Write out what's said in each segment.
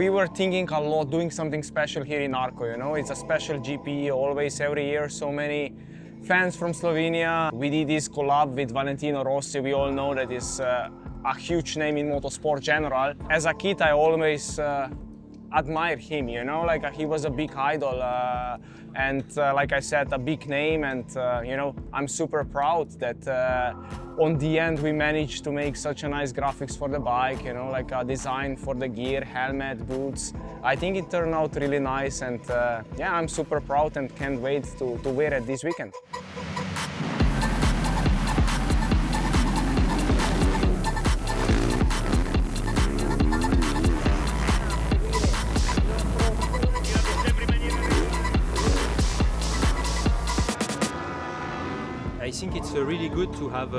we were thinking a lot, doing something special here in Arco, you know. It's a special GP, always, every year, so many fans from Slovenia. We did this collab with Valentino Rossi. We all know that is a huge name in motorsport general. As a kid, I always admired him, you know, like he was a big idol and like I said, a big name, and you know, I'm super proud that on the end we managed to make such a nice graphics for the bike, you know, like a design for the gear, helmet, boots. I think it turned out really nice, and yeah, I'm super proud and can't wait to wear it this weekend. I think it's really good to have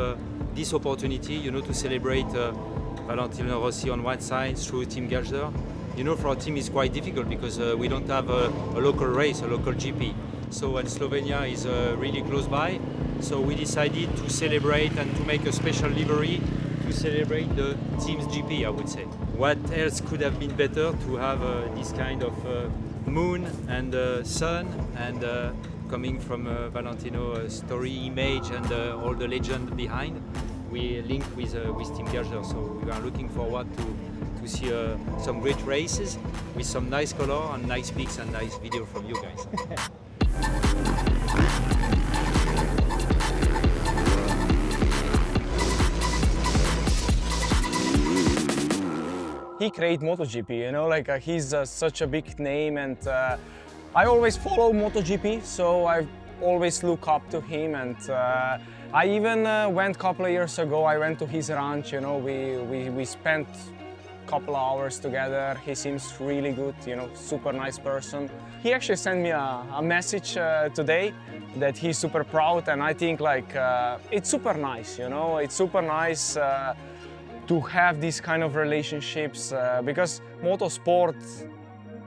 this opportunity, you know, to celebrate Valentino Rossi on one side through Team Gajser. You know, for our team it's quite difficult because we don't have a local race, a local GP. So, and Slovenia is really close by. So we decided to celebrate and to make a special livery to celebrate the team's GP, I would say. What else could have been better to have this kind of moon and sun and coming from Valentino's story, image, and all the legend behind, we link with Team Gajser. So we are looking forward to see some great races with some nice color and nice pics and nice video from you guys. He created MotoGP, you know, like he's such a big name, and I always follow MotoGP, so I always look up to him. And I even went a couple of years ago, I went to his ranch, you know, we spent a couple of hours together. He seems really good, you know, super nice person. He actually sent me a message today that he's super proud, and I think like it's super nice, you know, it's super nice to have these kind of relationships because motorsport,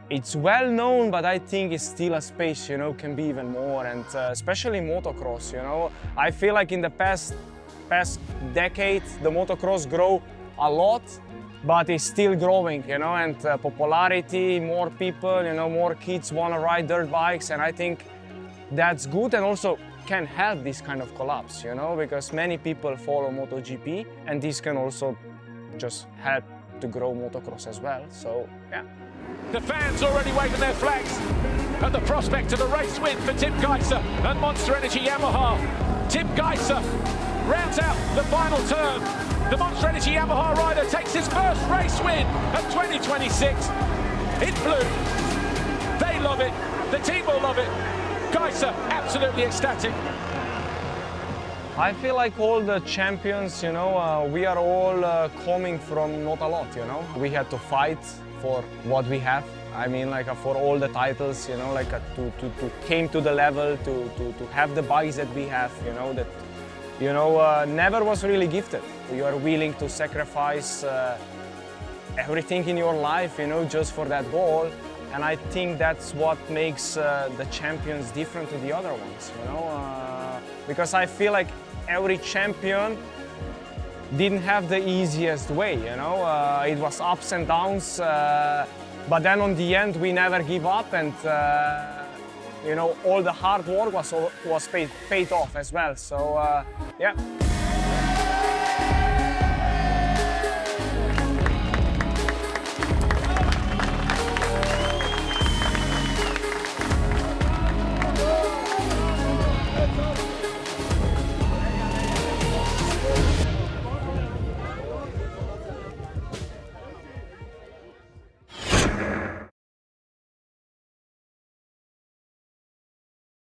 it's well known, but I think it's still a space, you know, can be even more, and especially motocross, you know. I feel like in the past decade, the motocross grow a lot, but it's still growing, you know, and popularity, more people, you know, more kids want to ride dirt bikes, and I think that's good, and also can help this kind of collapse, you know, because many people follow MotoGP, and this can also just help to grow motocross as well, so yeah. The fans already waving their flags at the prospect of a race win for Tim Gajser and Monster Energy Yamaha. Tim Gajser rounds out the final turn. The Monster Energy Yamaha rider takes his first race win of 2026 in blue. They love it. The team will love it. Gajser absolutely ecstatic. I feel like all the champions, you know, we are all coming from not a lot, you know. We had to fight for what we have. I mean, like for all the titles, you know, like to came to the level, to have the bikes that we have, you know, that, you know, never was really gifted. You are willing to sacrifice everything in your life, you know, just for that goal. And I think that's what makes the champions different to the other ones, you know, because I feel like every champion didn't have the easiest way, you know. It was ups and downs, but then on the end we never give up, and you know, all the hard work was paid off as well. So yeah.